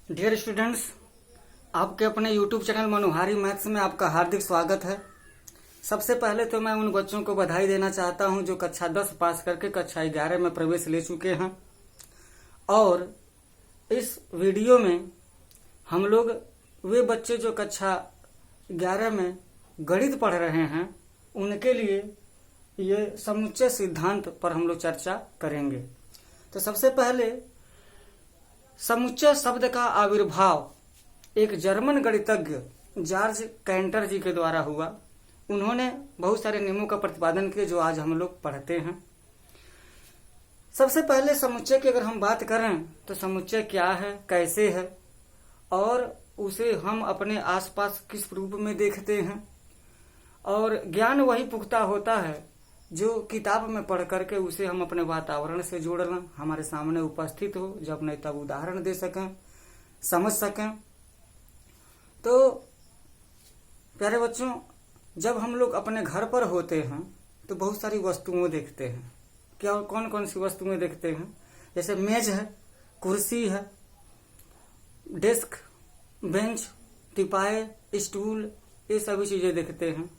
Dear students, आपके अपने YouTube channel मनोहारी maths में आपका हार्दिक स्वागत है। सबसे पहले तो मैं उन बच्चों को बधाई देना चाहता हूं जो कक्षा 10 पास करके कक्षा 11 में प्रवेश ले चुके हैं। और इस वीडियो में हम लोग वे बच्चे जो कक्षा 11 में गणित पढ़ रहे हैं उनके लिए ये समुच्चय सिद्धांत पर हम लोग चर्चा करेंगे। तो सबसे पहले समुच्चय शब्द का आविर्भाव एक जर्मन गणितज्ञ जॉर्ज कैंटर जी के द्वारा हुआ। उन्होंने बहुत सारे नियमों का प्रतिपादन किया जो आज हम लोग पढ़ते हैं। सबसे पहले समुच्चय की अगर हम बात करें तो समुच्चय क्या है, कैसे है और उसे हम अपने आसपास किस रूप में देखते हैं। और ज्ञान वही पुख्ता होता है जो किताब में पढ़ करके उसे हम अपने वातावरण से जोड़ना हमारे सामने उपस्थित हो, जब नहीं तब उदाहरण दे सकें, समझ सकें। तो प्यारे बच्चों, जब हम लोग अपने घर पर होते हैं तो बहुत सारी वस्तुएं देखते हैं। क्या कौन कौन सी वस्तुएं देखते हैं? जैसे मेज है, कुर्सी है, डेस्क, बेंच, टिपाए, स्टूल, ये सभी चीजें देखते हैं।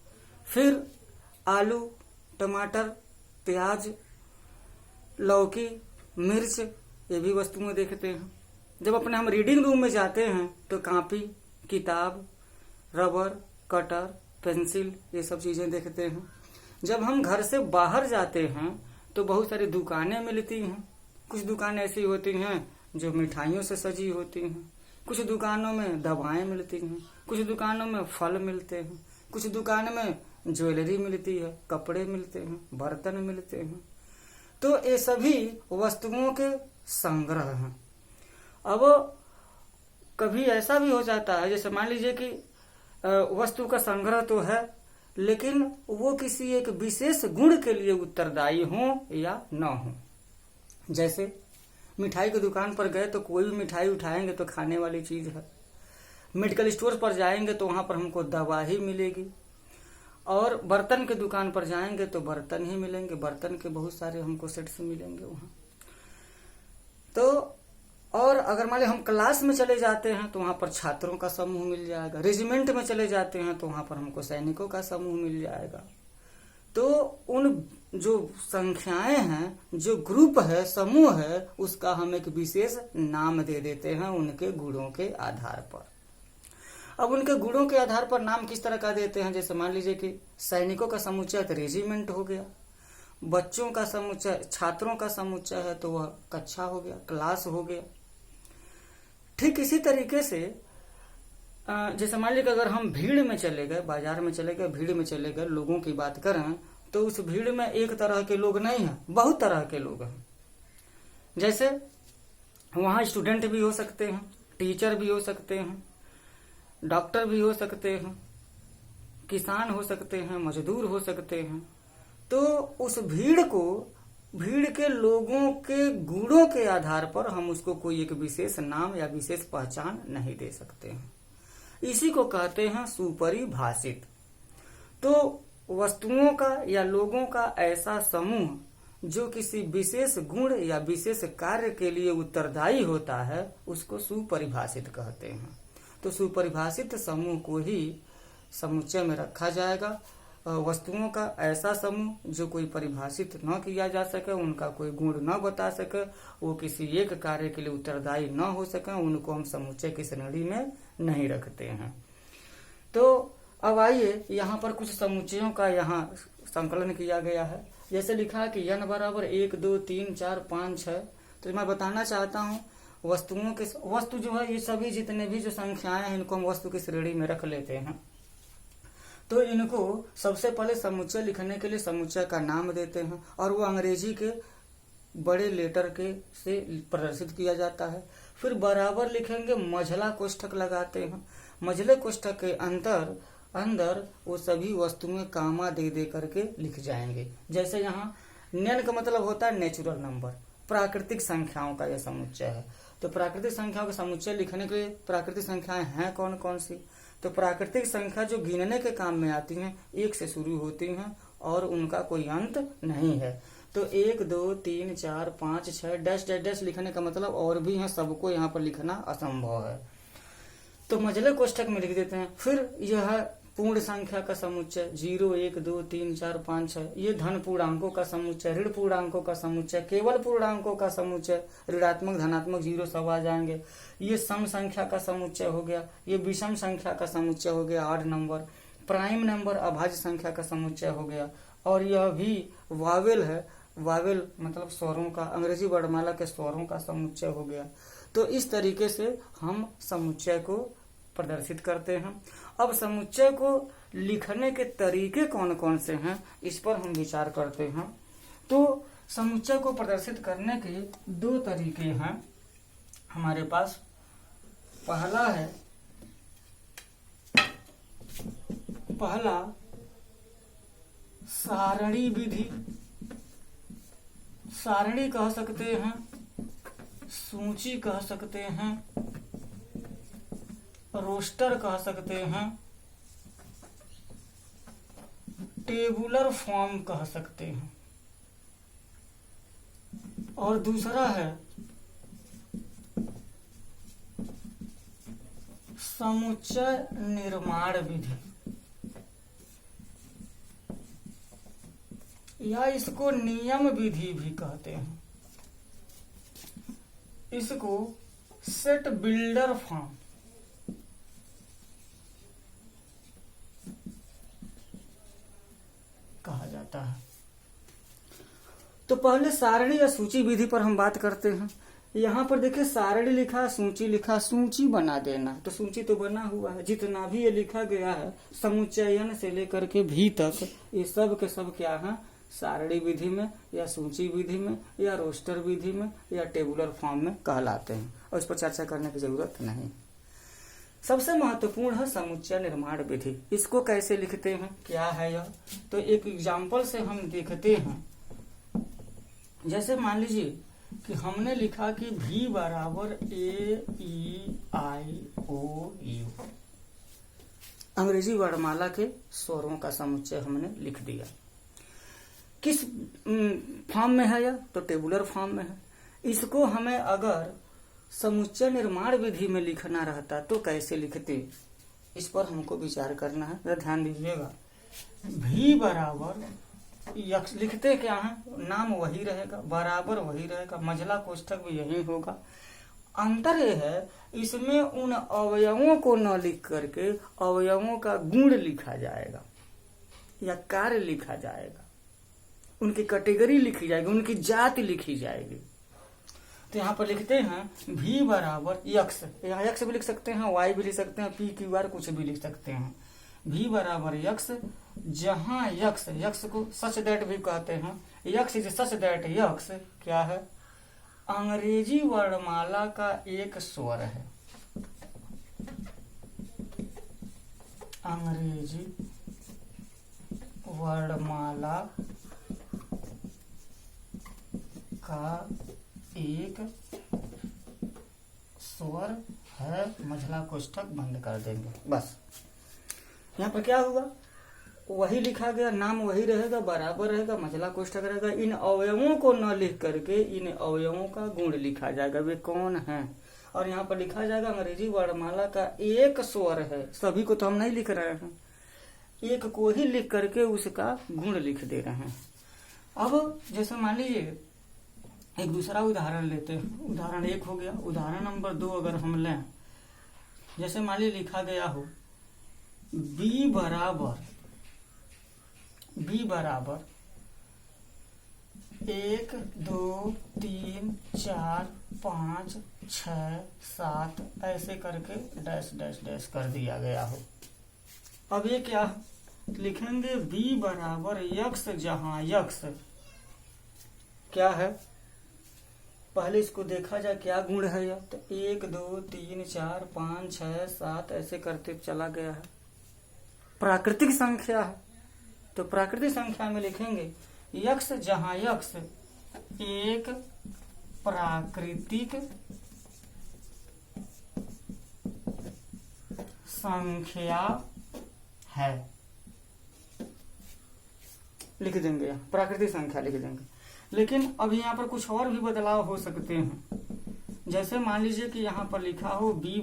फिर आलू, टमाटर, प्याज, लौकी, मिर्च, ये भी वस्तुएं देखते हैं। जब अपने हम रीडिंग रूम में जाते हैं तो कॉपी, किताब, रबर, कटर, पेंसिल, ये सब चीजें देखते हैं। जब हम घर से बाहर जाते हैं तो बहुत सारी दुकानें मिलती हैं। कुछ दुकानें ऐसी होती हैं जो मिठाइयों से सजी होती हैं, कुछ दुकानों में दवाएं मिलती हैं, कुछ दुकानों में फल मिलते हैं, कुछ दुकान में ज्वेलरी मिलती है, कपड़े मिलते हैं, बर्तन मिलते हैं। तो ये सभी वस्तुओं के संग्रह हैं। अब कभी ऐसा भी हो जाता है, जैसे मान लीजिए कि वस्तु का संग्रह तो है लेकिन वो किसी एक विशेष गुण के लिए उत्तरदायी हो या न हो। जैसे मिठाई की दुकान पर गए तो कोई भी मिठाई उठाएंगे तो खाने वाली चीज है। मेडिकल स्टोर पर जाएंगे तो वहां पर हमको दवा ही मिलेगी। और बर्तन के दुकान पर जाएंगे तो बर्तन ही मिलेंगे, बर्तन के बहुत सारे हमको सेट्स मिलेंगे वहां। तो और अगर मान लीजिए हम क्लास में चले जाते हैं तो वहां पर छात्रों का समूह मिल जाएगा। रेजिमेंट में चले जाते हैं तो वहां पर हमको सैनिकों का समूह मिल जाएगा। तो उन जो संख्याएं हैं, जो ग्रुप है, समूह है, उसका हम एक विशेष नाम दे देते हैं उनके गुणों के आधार पर। अब उनके गुणों के आधार पर नाम किस तरह का देते हैं? जैसे मान लीजिए कि सैनिकों का समुच्चय तो रेजिमेंट हो गया, बच्चों का समुच्चय, छात्रों का समुच्चय है तो वह कक्षा हो गया, क्लास हो गया। ठीक इसी तरीके से जैसे मान लीजिए अगर हम भीड़ में चले गए, बाजार में चले गए, भीड़ में चले गए, लोगों की बात करें तो उस भीड़ में एक तरह के लोग नहीं है, बहुत तरह के लोग हैं। जैसे वहां स्टूडेंट भी हो सकते हैं, टीचर भी हो सकते हैं, डॉक्टर भी हो सकते हैं, किसान हो सकते हैं, मजदूर हो सकते हैं। तो उस भीड़ के लोगों के गुणों के आधार पर हम उसको कोई एक विशेष नाम या विशेष पहचान नहीं दे सकते हैं। इसी को कहते हैं सुपरिभाषित। तो वस्तुओं का या लोगों का ऐसा समूह जो किसी विशेष गुण या विशेष कार्य के लिए उत्तरदायी होता है उसको सुपरिभाषित कहते हैं। तो सुपरिभाषित समूह को ही समुच्चय में रखा जाएगा। वस्तुओं का ऐसा समूह जो कोई परिभाषित न किया जा सके, उनका कोई गुण न बता सके, वो किसी एक कार्य के लिए उत्तरदायी न हो सके, उनको हम समुच्चय की श्रेणी में नहीं रखते हैं। तो अब आइए यहाँ पर कुछ समुच्चयों का यहाँ संकलन किया गया है। जैसे लिखा है कि n बराबर 1, 2, 3, 4, 5, 6। तो मैं बताना चाहता हूँ वस्तुओं के वस्तु जो है ये सभी जितने भी जो संख्याएं हैं इनको हम वस्तु की श्रेणी में रख लेते हैं। तो इनको सबसे पहले समुच्चय लिखने के लिए समुच्चय का नाम देते हैं और वो अंग्रेजी के बड़े लेटर के से प्रदर्शित किया जाता है। फिर बराबर लिखेंगे, मझला कोष्ठक लगाते हैं। मझले कोष्ठक के अंदर वो सभी वस्तुएं कामा दे दे करके लिख जाएंगे। जैसे यहाँ n का मतलब होता है नेचुरल नंबर, प्राकृतिक संख्याओं का यह समुच्चय है। तो प्राकृतिक संख्याओं का समुच्चय लिखने के लिए प्राकृतिक संख्याएं हैं कौन कौन सी? तो प्राकृतिक संख्या जो गिनने के काम में आती हैं, 1 से शुरू होती हैं और उनका कोई अंत नहीं है। तो 1 2 3 4 5 6 डैश डैश डैश लिखने का मतलब और भी है, सबको यहाँ पर लिखना असंभव है। तो मझले कोष्ठक में लिख देते हैं। फिर यह पूर्ण संख्या का समुच्चय 0 1 2 3 4 5 6, ये धन पूर्णांकों का समुच्चय, ऋण पूर्णांकों का समुच्चय, केवल पूर्णांकों का समुच्चय, ऋणात्मक धनात्मक 0 सब आ जाएंगे। ये सम संख्या का समुच्चय हो गया, ये विषम संख्या का समुच्चय हो गया 8 नंबर, प्राइम नंबर अभाज्य संख्या का समुच्चय हो गया। और यह भी वावेल है, वावेल मतलब स्वरों का, अंग्रेजी वर्णमाला के स्वरों का समुच्चय हो गया। तो इस तरीके से हम समुच्चय को प्रदर्शित करते हैं। अब समुच्चय को लिखने के तरीके कौन कौन से हैं, इस पर हम विचार करते हैं। तो समुच्चय को प्रदर्शित करने के 2 तरीके हैं हमारे पास। पहला सारणी विधि, सारणी कह सकते हैं, सूची कह सकते हैं, रोस्टर कह सकते हैं, टेबुलर फॉर्म कह सकते हैं। और दूसरा है समुच्चय निर्माण विधि, या इसको नियम विधि भी कहते हैं, इसको सेट बिल्डर फॉर्म कहा जाता है। तो पहले सारणी या सूची विधि पर हम बात करते हैं। यहाँ पर देखिए सारणी लिखा, सूची लिखा, सूची बना देना, तो सूची तो बना हुआ है। जितना भी ये लिखा गया है समुच्चयन से लेकर के भी तक, ये सब के सब क्या है, सारणी विधि में या सूची विधि में या रोस्टर विधि में या टेबुलर फॉर्म में कहलाते हैं, और इस पर चर्चा करने की जरूरत नहीं। सबसे महत्वपूर्ण है समुच्चय निर्माण विधि। इसको कैसे लिखते हैं, क्या है यह, तो एक एग्जाम्पल से हम देखते हैं। जैसे मान लीजिए कि हमने लिखा कि V बराबर A-E-I-O-U, अंग्रेजी वर्णमाला के स्वरों का समुच्चय हमने लिख दिया। किस फॉर्म में है यह, तो टेबुलर फॉर्म में है। इसको हमें अगर समुच्चय निर्माण विधि में लिखना रहता तो कैसे लिखते, इस पर हमको विचार करना है। जरा ध्यान दीजिएगा। V बराबर यक्ष लिखते क्या है, नाम वही रहेगा, बराबर वही रहेगा, मझला कोष्ठक भी यही होगा। अंतर यह है इसमें उन अवयवों को न लिख करके अवयवों का गुण लिखा जाएगा या कार्य लिखा जाएगा, उनकी कैटेगरी लिखी जाएगी, उनकी जाति लिखी जाएगी। तो यहाँ पर लिखते हैं V बराबर यक्ष, यहाँ यक्ष भी लिख सकते हैं, वाई भी लिख सकते हैं, PQR कुछ भी लिख सकते हैं। V बराबर यक्ष, जहां यक्ष, यक्ष को सच दैट भी कहते हैं। यक्ष इज सच दैट यक्ष क्या है, अंग्रेजी वर्णमाला का एक स्वर है। अंग्रेजी वर्णमाला का एक स्वर है, मझला कोष्ठक बंद कर देंगे। बस यहाँ पर क्या हुआ, वही लिखा गया, नाम वही रहेगा, बराबर रहेगा, मझला कोष्ठक रहेगा। इन अवयवों को न लिख करके इन अवयवों का गुण लिखा जाएगा, वे कौन है। और यहाँ पर लिखा जाएगा अंग्रेजी वर्णमाला का एक स्वर है, सभी को तो हम नहीं लिख रहे हैं, एक को ही लिख करके उसका गुण लिख दे रहे हैं। अब जैसे मान लीजिए एक दूसरा उदाहरण लेते हैं। उदाहरण 1 हो गया। उदाहरण नंबर 2 अगर हम लें, जैसे मान लीजिए लिखा गया हो B बराबर 1 2 3 4 5 6 7 ऐसे करके डैश डैश डैश कर दिया गया हो। अब ये क्या लिखेंगे, B बराबर यक्ष, जहां यक्ष क्या है, पहले इसको देखा जाए क्या गुण है यह, तो 1 2 3 4 5 6 7 ऐसे करते चला गया है। प्राकृतिक संख्या है, तो प्राकृतिक संख्या में लिखेंगे यक्ष, जहां यक्ष एक प्राकृतिक संख्या है, लिख देंगे, प्राकृतिक संख्या लिख देंगे। लेकिन अब यहाँ पर कुछ और भी बदलाव हो सकते हैं। जैसे मान लीजिए कि यहाँ पर लिखा हो b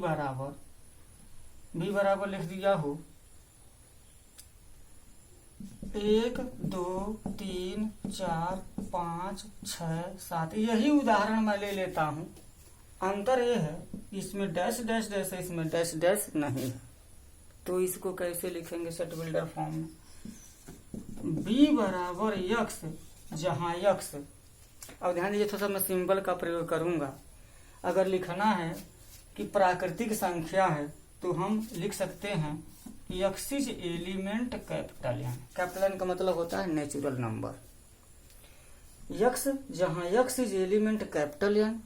बराबर लिख दिया हो 1 2 3 4 5 6 7। यही उदाहरण मैं ले लेता हूं। अंतर यह है इसमें डैश डैश डैश है, इसमें डैश डैश नहीं है। तो इसको कैसे लिखेंगे सेट बिल्डर फॉर्म में? b बराबर यक्स, जहां यक्स, अब ध्यान दीजिए थोड़ा सा मैं सिंबल का प्रयोग करूंगा। अगर लिखना है कि प्राकृतिक संख्या है तो हम लिख सकते हैं x is element capital N. Capital N का मतलब होता है नेचुरल नंबर। यक्स, जहां x is element capital N,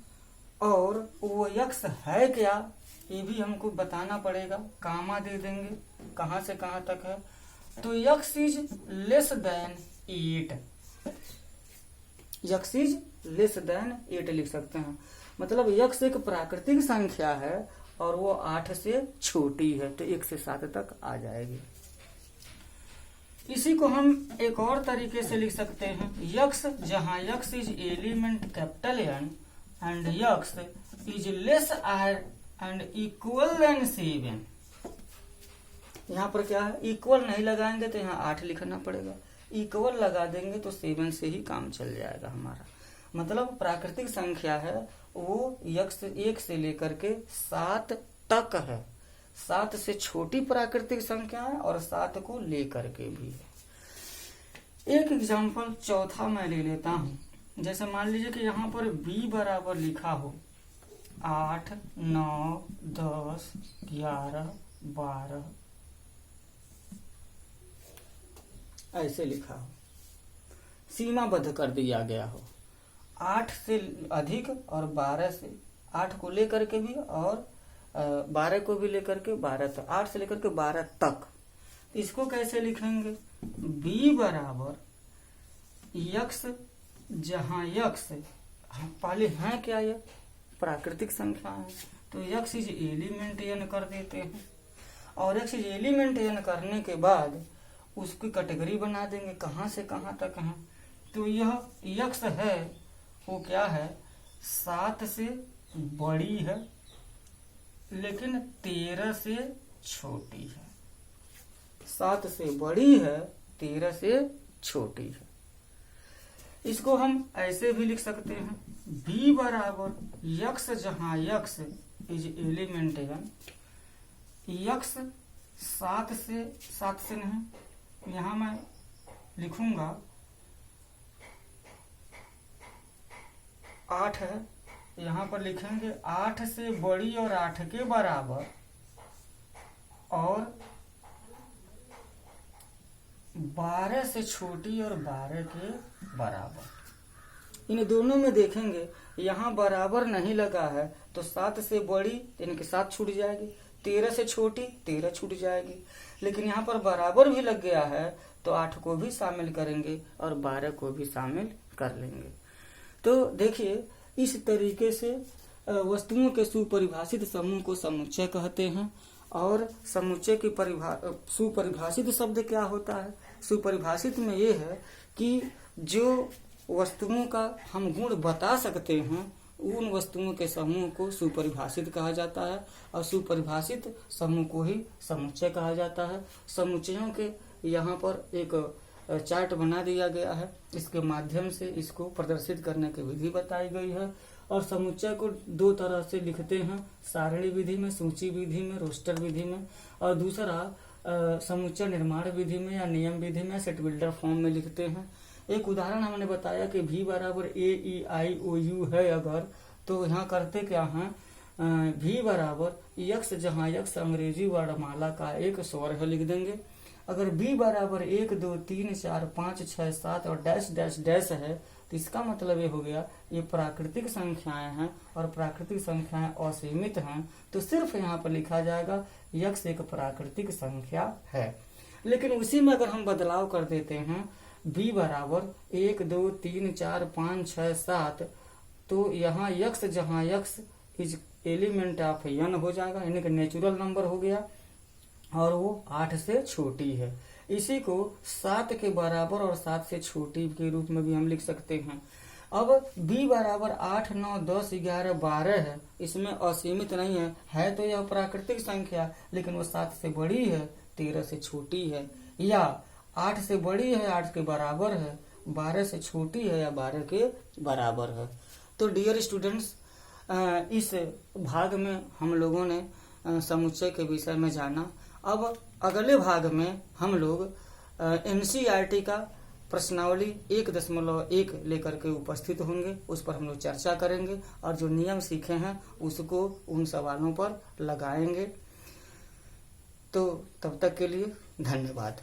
और वो यक्स है क्या ये भी हमको बताना पड़ेगा। कामा दे देंगे, कहां से कहां तक है। तो x is less than 8, x is less than 8 लिख सकते हैं। मतलब यक्स एक प्राकृतिक संख्या है और वो 8 से छोटी है, तो 1 से 7 तक आ जाएगी। इसी को हम एक और तरीके से लिख सकते हैं, यक्स, जहां x is element capital N and x is less and equal than 7। यहाँ पर क्या है, इक्वल नहीं लगाएंगे तो यहाँ 8 लिखना पड़ेगा। इक्वल लगा देंगे तो 7 से ही काम चल जाएगा हमारा। मतलब प्राकृतिक संख्या है वो यक्स 1 से लेकर के 7 तक है। 7 से छोटी प्राकृतिक संख्या है और 7 को लेकर के भी है। एक एग्जांपल चौथा मैं ले लेता हूं। जैसे मान लीजिए कि यहाँ पर b बराबर लिखा हो 8 9 10 11 12, ऐसे लिखा हो, सीमाबद्ध कर दिया गया हो। 8 से अधिक और 12 से, 8 को लेकर के भी और 12 को भी लेकर के 12 तक, 8 से लेकर के 12 तक। इसको कैसे लिखेंगे? b बराबर यक्स, जहां यक्स, पहले है क्या, यह प्राकृतिक संख्या है तो यक्स इज एलिमेंट एन कर देते हैं। और यक्स इज एलिमेंट एन करने के बाद उसकी कैटेगरी बना देंगे कहां से कहां तक है। तो यह यक्स है वो क्या है, 7 से बड़ी है लेकिन 13 से छोटी है। 7 से बड़ी है, 13 से छोटी है। इसको हम ऐसे भी लिख सकते हैं, b बराबर यक्स, जहां x is element N, x 7 से नहीं, यहां मैं लिखूंगा 8 है, यहां पर लिखेंगे 8 से बड़ी और 8 के बराबर और 12 से छोटी और 12 के बराबर। इन दोनों में देखेंगे यहाँ बराबर नहीं लगा है तो 7 से बड़ी इनके 7 छूट जाएगी, 13 से छोटी 13 छूट जाएगी। लेकिन यहाँ पर बराबर भी लग गया है तो 8 को भी शामिल करेंगे और 12 को भी शामिल कर लेंगे। तो देखिए इस तरीके से वस्तुओं के सुपरिभाषित समूह को समुच्चय कहते हैं। और समुच्चय की सुपरिभाषित शब्द क्या होता है? सुपरिभाषित में ये है कि जो वस्तुओं का हम गुण बता सकते हैं उन वस्तुओं के समूह को सुपरिभाषित कहा जाता है और सुपरिभाषित समूह को ही समुच्चय कहा जाता है। समुच्चयों के यहाँ पर एक चार्ट बना दिया गया है, इसके माध्यम से इसको प्रदर्शित करने की विधि बताई गई है। और समुच्चय को 2 तरह से लिखते हैं, सारणी विधि में, सूची विधि में, रोस्टर विधि में, और दूसरा समुच्चय निर्माण विधि में या नियम विधि में सेट बिल्डर फॉर्म में लिखते हैं। एक उदाहरण हमने बताया कि v बराबर AEIOU है अगर, तो यहाँ करते क्या है, v बराबर यक्स, जहाँ यक्स अंग्रेजी वर्णमाला का एक स्वर है लिख देंगे। अगर b बराबर 1 2 3 4 5 6 7 और डैश डैश डैश है तो इसका मतलब ये हो गया ये प्राकृतिक संख्याएं हैं और प्राकृतिक संख्याएं असीमित हैं, तो सिर्फ यहाँ पर लिखा जाएगा यक्स एक प्राकृतिक संख्या है। लेकिन उसी में अगर हम बदलाव कर देते हैं b बराबर 1 2 3 4 5 6 7, तो यहाँ यक्स, जहाँ x is element of n हो जाएगा, यानी कि नेचुरल नंबर हो गया और वो 8 से छोटी है। इसी को 7 के बराबर और 7 से छोटी के रूप में भी हम लिख सकते हैं। अब b बराबर 8, 9, 10, 11, 12 है, इसमें असीमित नहीं है तो यह प्राकृतिक संख्या, लेकिन वो 7 से बड़ी है, 13 से छोटी है, या 8 से बड़ी है, 8 के बराबर है, 12 से छोटी है, या 12 के बराबर है। तो डियर स्टूडेंट्स, इस भाग में हम लोगों ने समुच्चय के विषय में जाना। अब अगले भाग में हम लोग एनसीईआरटी का प्रश्नावली 1.1 लेकर के उपस्थित होंगे, उस पर हम लोग चर्चा करेंगे और जो नियम सीखे हैं उसको उन सवालों पर लगाएंगे। तो तब तक के लिए धन्यवाद।